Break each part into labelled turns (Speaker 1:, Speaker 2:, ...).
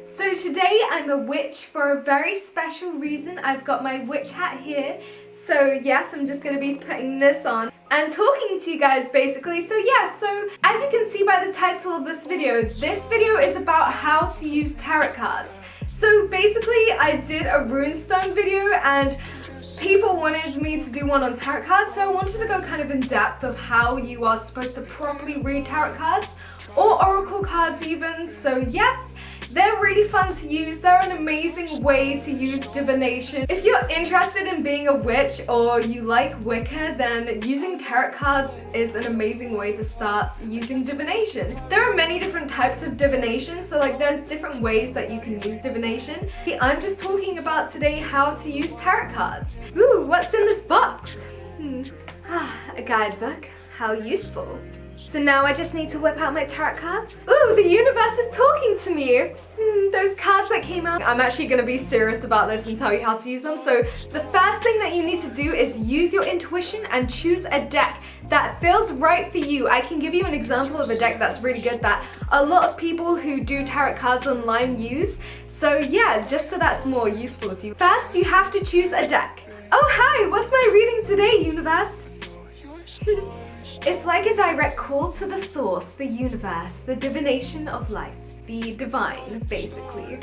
Speaker 1: So today I'm a witch for a very special reason. I've got my witch hat here. So yes, I'm just going to be putting this on and talking to you guys basically. So yeah, so as you can see by the title of this video is about how to use tarot cards. So basically I did a runestone video and people wanted me to do one on tarot cards, so I wanted to go kind of in depth of how you are supposed to properly read tarot cards or oracle cards even. So yes, they're really fun to use. They're an amazing way to use divination. If you're interested in being a witch or you like Wicca, then using tarot cards is an amazing way to start using divination. There are many different types of divination, so like there's different ways that you can use divination. I'm just talking about today how to use tarot cards. Ooh, what's in this box? A guidebook. How useful. So now I just need to whip out my tarot cards. Ooh, the universe is talking to me. Those cards that came out. I'm actually going to be serious about this and tell you how to use them. So the first thing that you need to do is use your intuition and choose a deck that feels right for you. I can give you an example of a deck that's really good that a lot of people who do tarot cards online use. So yeah, just so that's more useful to you. First, you have to choose a deck. Oh hi, what's my reading today, universe? It's like a direct call to the source, the universe, the divination of life, the divine, basically.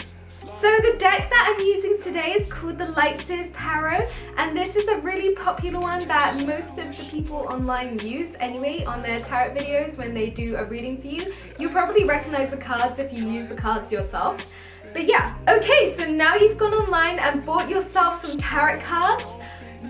Speaker 1: So the deck that I'm using today is called the Light-Seers Tarot, and this is a really popular one that most of the people online use anyway on their tarot videos when they do a reading for you. You'll probably recognize the cards if you use the cards yourself. But yeah, okay, so now you've gone online and bought yourself some tarot cards.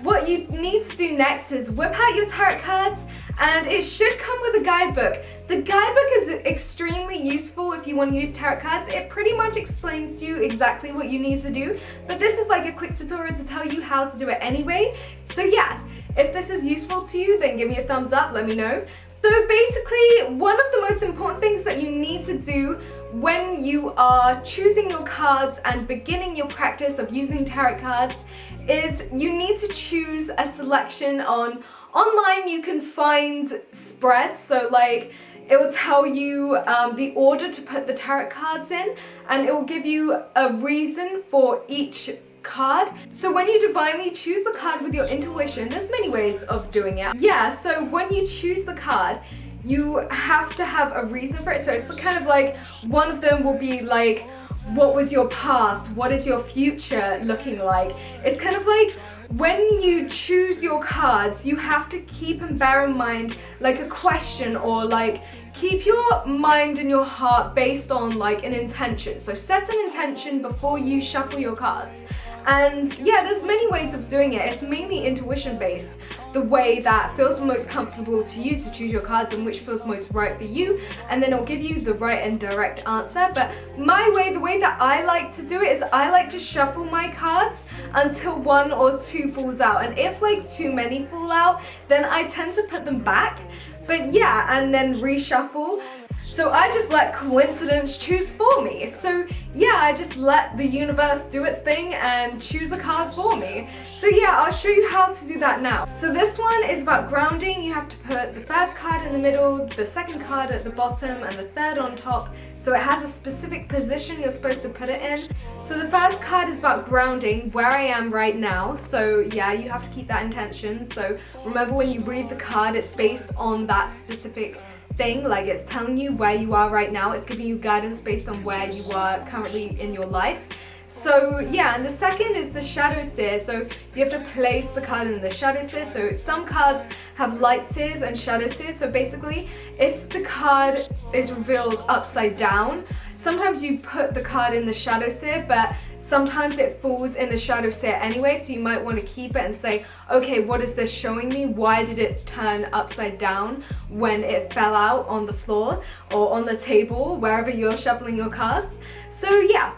Speaker 1: What you need to do next is whip out your tarot cards, and it should come with a guidebook. The guidebook is extremely useful if you want to use tarot cards. It pretty much explains to you exactly what you need to do, but this is like a quick tutorial to tell you how to do it anyway. So yeah, if this is useful to you, then give me a thumbs up, let me know. So basically, one of the most important things that you need to do when you are choosing your cards and beginning your practice of using tarot cards is you need to choose a selection on online. You can find spreads, so like it will tell you the order to put the tarot cards in, and it will give you a reason for each card. So when you divinely choose the card with your intuition, there's many ways of doing it. Yeah, so when you choose the card, you have to have a reason for it. So it's kind of like, one of them will be like, what was your past? What is your future looking like? It's kind of like, when you choose your cards, you have to keep and bear in mind like a question, or like keep your mind and your heart based on like an intention. So set an intention before you shuffle your cards. And yeah, there's many ways of doing it. It's mainly intuition based, the way that feels most comfortable to you to choose your cards and which feels most right for you, and then it'll give you the right and direct answer. But my way, the way that I like to do it is I like to shuffle my cards until one or two falls out, and if like too many fall out, then I tend to put them back. But yeah, and then reshuffle. So I just let coincidence choose for me. So yeah, I just let the universe do its thing and choose a card for me. So yeah, I'll show you how to do that now. So this one is about grounding. You have to put the first card in the middle, the second card at the bottom, and the third on top. So it has a specific position you're supposed to put it in. So the first card is about grounding, where I am right now. So yeah, you have to keep that intention. So remember, when you read the card, it's based on that specific thing, like it's telling you where you are right now. It's giving you guidance based on where you are currently in your life. So yeah, and the second is the shadow seer. So you have to place the card in the shadow seer. So some cards have light seers and shadow seers. So basically, if the card is revealed upside down, sometimes you put the card in the shadow seer, but sometimes it falls in the shadow seer anyway. So you might want to keep it and say, okay, what is this showing me? Why did it turn upside down when it fell out on the floor or on the table, wherever you're shuffling your cards? So yeah.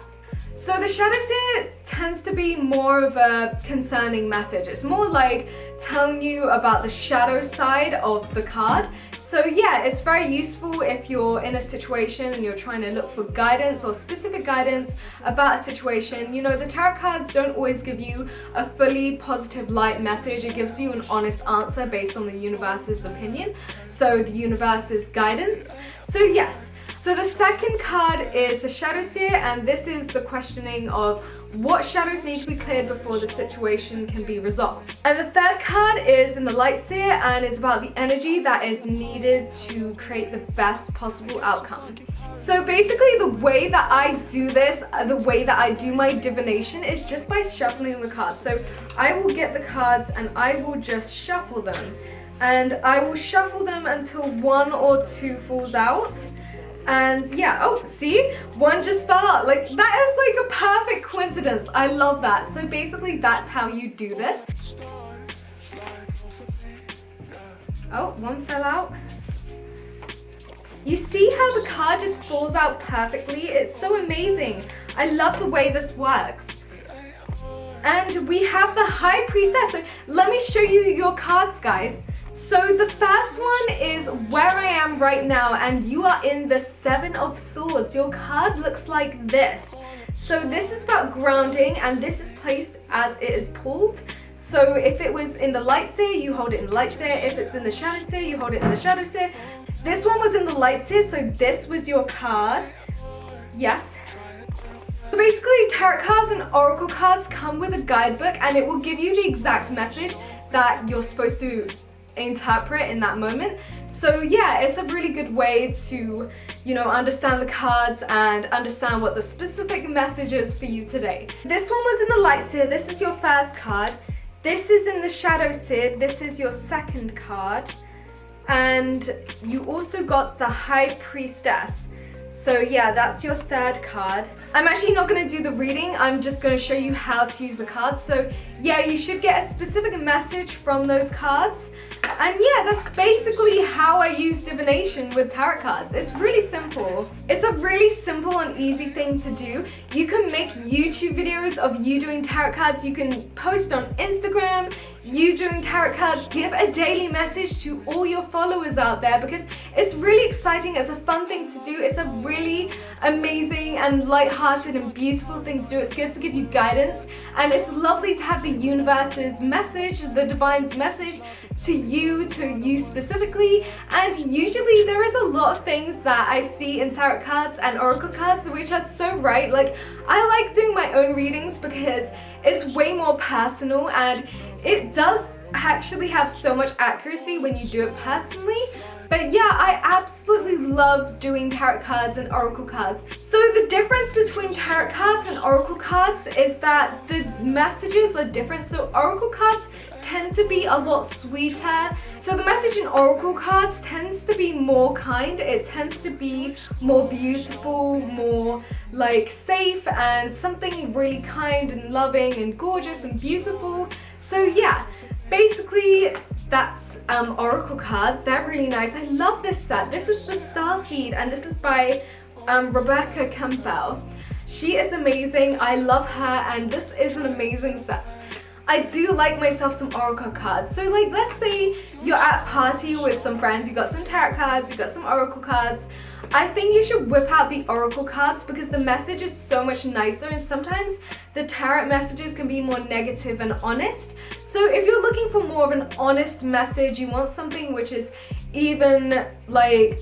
Speaker 1: So the shadow seer tends to be more of a concerning message. It's more like telling you about the shadow side of the card. So yeah, it's very useful if you're in a situation and you're trying to look for guidance or specific guidance about a situation. You know, the tarot cards don't always give you a fully positive light message. It gives you an honest answer based on the universe's opinion. So the universe's guidance. So yes. So the second card is the Shadow Seer, and this is the questioning of what shadows need to be cleared before the situation can be resolved. And the third card is in the Light Seer, and is about the energy that is needed to create the best possible outcome. So basically the way that I do this, the way that I do my divination is just by shuffling the cards. So I will get the cards and I will just shuffle them. And I will shuffle them until one or two falls out. And yeah, oh, see? One just fell out. Like, that is like a perfect coincidence. I love that. So basically, that's how you do this. Oh, one fell out. You see how the card just falls out perfectly? It's so amazing. I love the way this works. And we have the High Priestess. So let me show you your cards, guys. So the first one is where I am right now, and you are in the Seven of Swords. Your card looks like this. So this is about grounding, and this is placed as it is pulled. So if it was in the Light Seer, you hold it in the Light Seer. If it's in the Shadow Seer, you hold it in the Shadow Seer. This one was in the Light Seer, so this was your card. Yes. So basically, tarot cards and oracle cards come with a guidebook, and it will give you the exact message that you're supposed to interpret in that moment. So yeah, it's a really good way to, you know, understand the cards and understand what the specific message is for you today. This one was in the Light Seer. This is your first card. This is in the Shadow Seer. This is your second card. And you also got the High Priestess. So yeah, that's your third card. I'm actually not going to do the reading, I'm just going to show you how to use the cards. So yeah, you should get a specific message from those cards. And yeah, that's basically how I use divination with tarot cards. It's really simple. It's a really simple and easy thing to do. You can make YouTube videos of you doing tarot cards. You can post on Instagram, you doing tarot cards. Give a daily message to all your followers out there because it's really exciting. It's a fun thing to do. It's a really amazing and light-hearted and beautiful thing to do. It's good to give you guidance, and it's lovely to have the universe's message, the divine's message to you specifically. And usually there is a lot of things that I see in tarot cards and oracle cards which are so right. Like, I like doing my own readings because it's way more personal, and it does actually have so much accuracy when you do it personally. But yeah, I absolutely love doing tarot cards and oracle cards. So the difference between tarot cards and oracle cards is that the messages are different. So oracle cards tend to be a lot sweeter. So the message in oracle cards tends to be more kind. It tends to be more beautiful, more like safe, and something really kind and loving and gorgeous and beautiful. So yeah, basically that's oracle cards. They're really nice. I love this set. This is the Starseed, and this is by Rebecca Campbell. She is amazing. I love her, and this is an amazing set. I do like myself some oracle cards. So like, let's say you're at a party with some friends, you got some tarot cards, you got some oracle cards. I think you should whip out the oracle cards because the message is so much nicer, and sometimes the tarot messages can be more negative and honest. So if you're looking for more of an honest message, you want something which is even like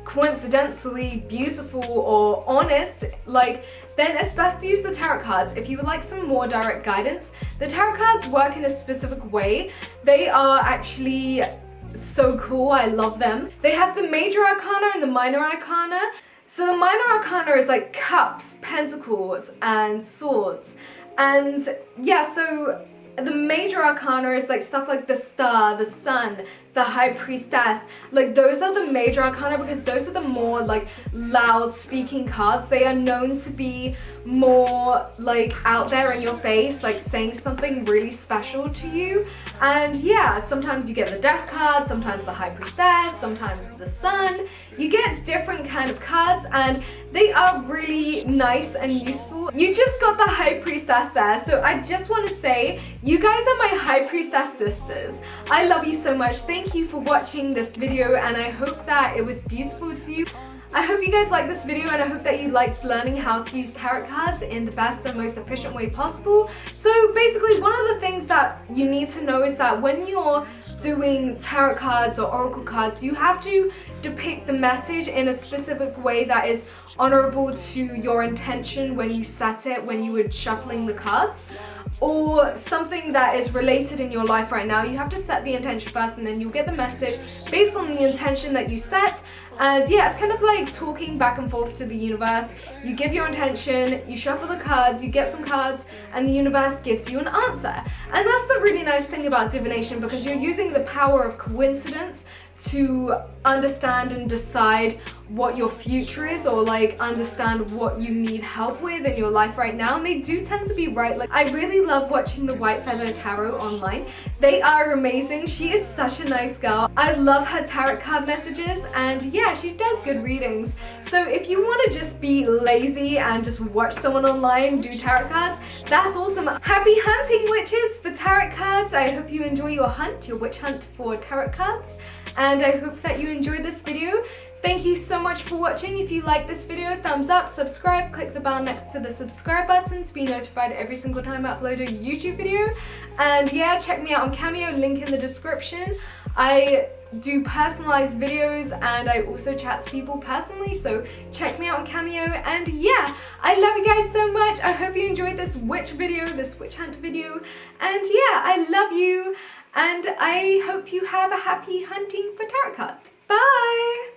Speaker 1: coincidentally beautiful or honest, like, then it's best to use the tarot cards. If you would like some more direct guidance, the tarot cards work in a specific way. They are actually so cool. I love them. They have the major arcana and the minor arcana. So the minor arcana is like cups, pentacles, and swords. And yeah, so the major arcana is like stuff like the star, the sun, the high priestess. Like, those are the major arcana because those are the more like loud speaking cards. They are known to be more like out there in your face, like saying something really special to you. And yeah, sometimes you get the death card, sometimes the high priestess, sometimes the sun. You get different kind of cards, and they are really nice and useful. You just got the high priestess there, so I just want to say you guys are my high priestess sisters. I love you so much. Thank you for watching this video, and I hope that it was beautiful to you. I hope you guys liked this video, and I hope that you liked learning how to use tarot cards in the best and most efficient way possible. So basically, one of the things that you need to know is that when you're doing tarot cards or oracle cards, you have to depict the message in a specific way that is honorable to your intention when you set it, when you were shuffling the cards, or something that is related in your life right now. You have to set the intention first, and then you'll get the message based on the intention that you set. And yeah, it's kind of like talking back and forth to the universe. You give your intention, you shuffle the cards, you get some cards, and the universe gives you an answer. And that's the really nice thing about divination, because you're using the power of coincidence to understand and decide what your future is, or like understand what you need help with in your life right now. And they do tend to be right. Like, I really love watching the White Feather Tarot online. They are amazing. She is such a nice girl. I love her tarot card messages, and yeah, she does good readings. So if you want to just be lazy and just watch someone online do tarot cards, that's awesome. Happy hunting, witches, for tarot cards. I hope you enjoy your hunt, your witch hunt for tarot cards. And I hope that you enjoyed this video. Thank you so much for watching. If you like this video, thumbs up, subscribe, click the bell next to the subscribe button to be notified every single time I upload a YouTube video. And yeah, check me out on Cameo, link in the description. I do personalized videos, and I also chat to people personally, so check me out on Cameo. And yeah, I love you guys so much. I hope you enjoyed this witch video, this witch hunt video. And yeah, I love you. And I hope you have a happy hunting for tarot cards. Bye!